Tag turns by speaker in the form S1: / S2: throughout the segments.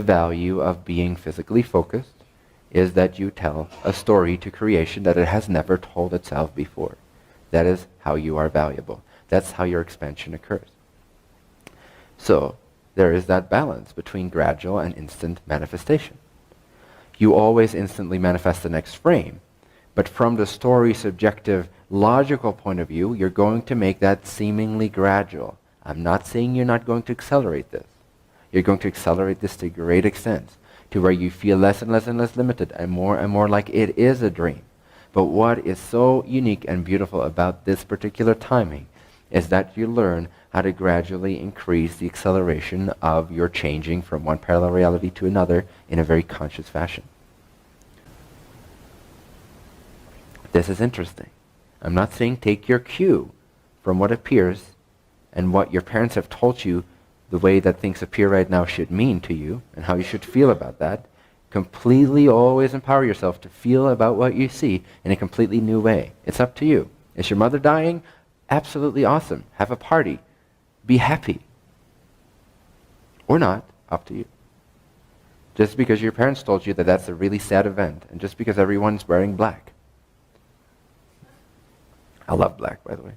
S1: value of being physically focused is that you tell a story to creation that it has never told itself before. That is how you are valuable. That's how your expansion occurs. So, there is that balance between gradual and instant manifestation. You always instantly manifest the next frame, but from the story subjective logical point of view, you're going to make that seemingly gradual. I'm not saying you're not going to accelerate this. You're going to accelerate this to a great extent, to where you feel less and less and less limited and more like it is a dream. But what is so unique and beautiful about this particular timing is that you learn how to gradually increase the acceleration of your changing from one parallel reality to another in a very conscious fashion. This is interesting. I'm not saying take your cue from what appears and what your parents have taught you the way that things appear right now should mean to you and how you should feel about that. Completely always empower yourself to feel about what you see in a completely new way. It's up to you. Is your mother dying? Absolutely awesome. Have a party. Be happy. Or not, up to you. Just because your parents told you that that's a really sad event, and just because everyone's wearing black. I love black, by the way.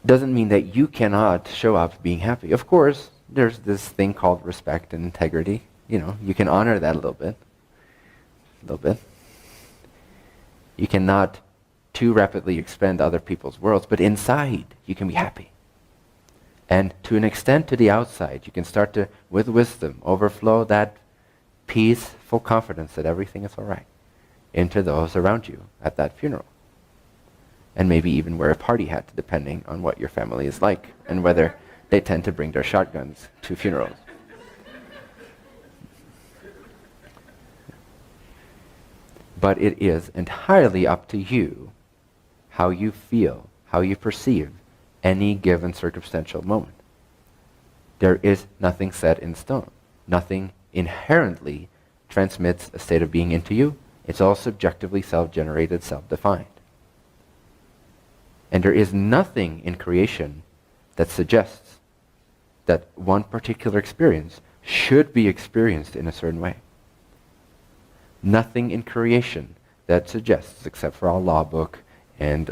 S1: Doesn't mean that you cannot show up being happy. Of course, there's this thing called respect and integrity. You know, you can honor that a little bit. A little bit. You cannot too rapidly expand other people's worlds, but inside you can be happy. And to an extent to the outside, you can start to, with wisdom, overflow that peaceful confidence that everything is all right into those around you at that funeral. And maybe even wear a party hat, depending on what your family is like and whether they tend to bring their shotguns to funerals. But it is entirely up to you how you feel, how you perceive any given circumstantial moment. There is nothing set in stone. Nothing inherently transmits a state of being into you. It's all subjectively self-generated, self-defined. And there is nothing in creation that suggests that one particular experience should be experienced in a certain way. Nothing in creation that suggests, except for our law book and,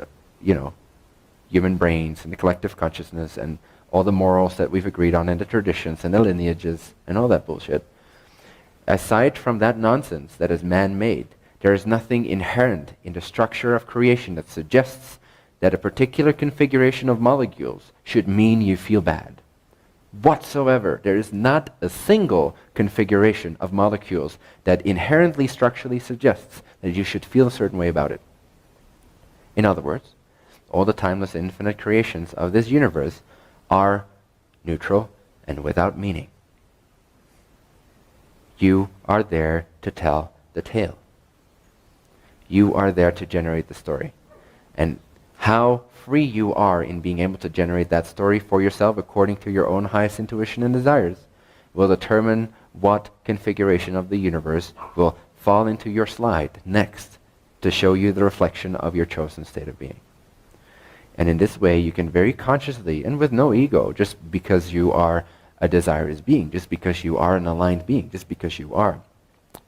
S1: human brains and the collective consciousness and all the morals that we've agreed on and the traditions and the lineages and all that bullshit. Aside from that nonsense that is man-made, there is nothing inherent in the structure of creation that suggests that a particular configuration of molecules should mean you feel bad. Whatsoever. There is not a single configuration of molecules that inherently structurally suggests that you should feel a certain way about it. In other words, all the timeless infinite creations of this universe are neutral and without meaning. You are there to tell the tale. You are there to generate the story. And how free you are in being able to generate that story for yourself according to your own highest intuition and desires will determine what configuration of the universe will fall into your slide next to show you the reflection of your chosen state of being. And in this way, you can very consciously and with no ego, just because you are a desirous being, just because you are an aligned being, just because you are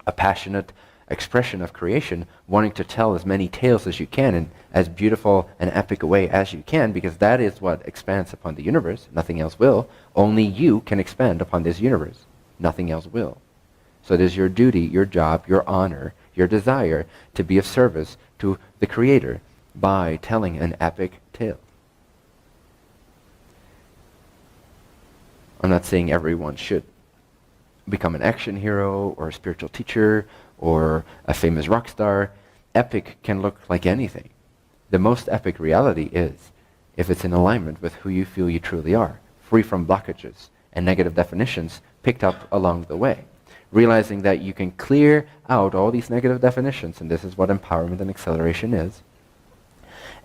S1: a passionate expression of creation, wanting to tell as many tales as you can in as beautiful and epic a way as you can, because that is what expands upon the universe. Nothing else will. Only you can expand upon this universe. Nothing else will. So it is your duty, your job, your honor, your desire to be of service to the Creator by telling an epic tale. I'm not saying everyone should become an action hero or a spiritual teacher or a famous rock star. Epic can look like anything. The most epic reality is if it's in alignment with who you feel you truly are, free from blockages and negative definitions picked up along the way. Realizing that you can clear out all these negative definitions, and this is what empowerment and acceleration is,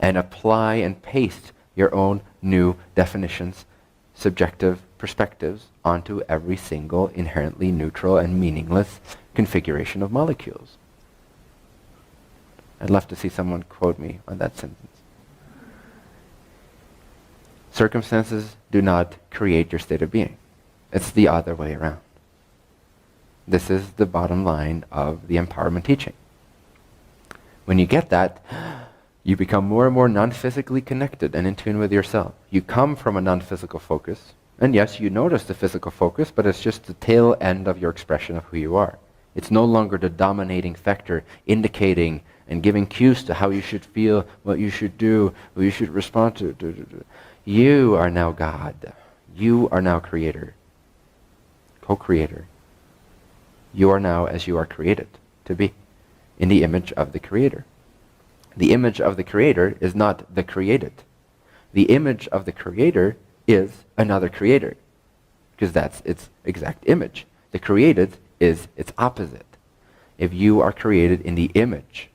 S1: and apply and paste your own new definitions, subjective perspectives onto every single inherently neutral and meaningless configuration of molecules. I'd love to see someone quote me on that sentence. Circumstances do not create your state of being. It's the other way around. This is the bottom line of the empowerment teaching. When you get that, you become more and more non-physically connected and in tune with yourself. You come from a non-physical focus, and yes, you notice the physical focus, but it's just the tail end of your expression of who you are. It's no longer the dominating factor indicating and giving cues to how you should feel, what you should do, what you should respond to. You are now God. You are now creator, co-creator. You are now as you are created to be, in the image of the Creator. The image of the Creator is not the created. The image of the Creator is another creator, because that's its exact image. The created is its opposite. If you are created in the image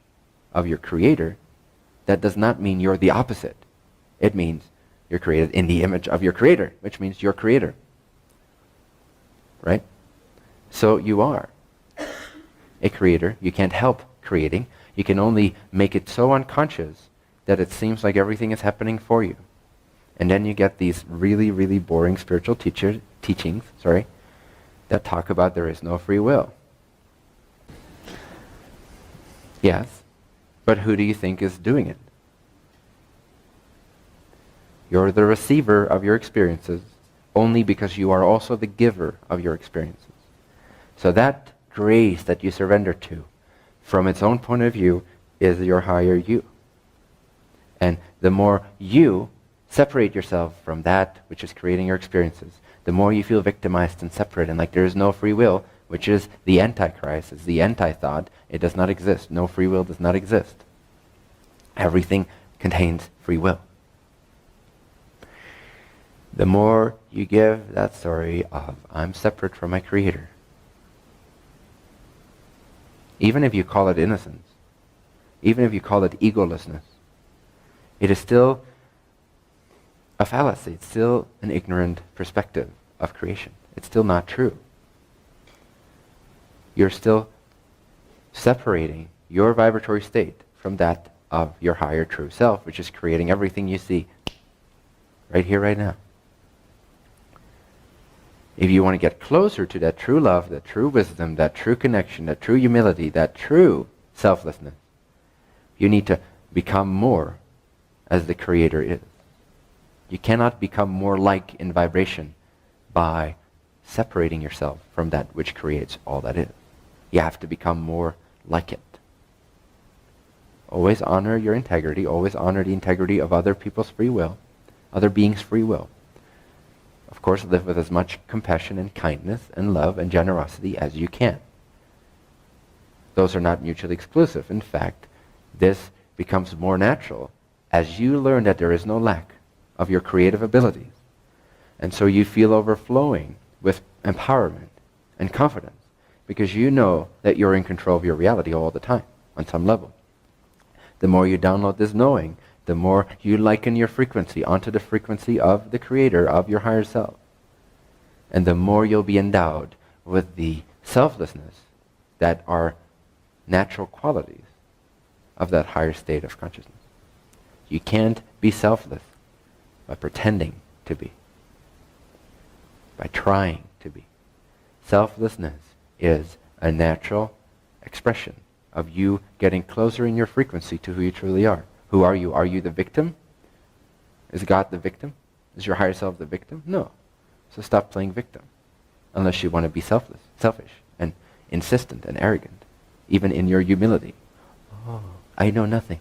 S1: of your Creator, that does not mean you're the opposite. It means you're created in the image of your Creator, which means you're creator. Right? So you are a creator. You can't help creating. You can only make it so unconscious that it seems like everything is happening for you. And then you get these really, really boring spiritual teachings that talk about there is no free will. Yes, but who do you think is doing it? You're the receiver of your experiences only because you are also the giver of your experiences. So that grace that you surrender to, from its own point of view, is your higher you. And the more you separate yourself from that which is creating your experiences, the more you feel victimized and separate and like there is no free will, which is the Antichrist, it's the anti-thought. It does not exist. No free will does not exist. Everything contains free will. The more you give that story of, I'm separate from my Creator, even if you call it innocence, even if you call it egolessness, it is still a fallacy. It's still an ignorant perspective of creation. It's still not true. You're still separating your vibratory state from that of your higher true self, which is creating everything you see right here, right now. If you want to get closer to that true love, that true wisdom, that true connection, that true humility, that true selflessness, you need to become more as the Creator is. You cannot become more like in vibration by separating yourself from that which creates all that is. You have to become more like it. Always honor your integrity. Always honor the integrity of other people's free will, other beings' free will. Of course, live with as much compassion and kindness and love and generosity as you can. Those are not mutually exclusive. In fact, this becomes more natural as you learn that there is no lack of your creative abilities. And so you feel overflowing with empowerment and confidence because you know that you're in control of your reality all the time on some level. The more you download this knowing, the more you liken your frequency onto the frequency of the Creator, of your higher self. And the more you'll be endowed with the selflessness that are natural qualities of that higher state of consciousness. You can't be selfless by pretending to be, by trying to be. Selflessness is a natural expression of you getting closer in your frequency to who you truly are. Who are you? Are you the victim? Is God the victim? Is your higher self the victim? No. So stop playing victim. Unless you want to be selfish, and insistent and arrogant, even in your humility. Oh, I know nothing.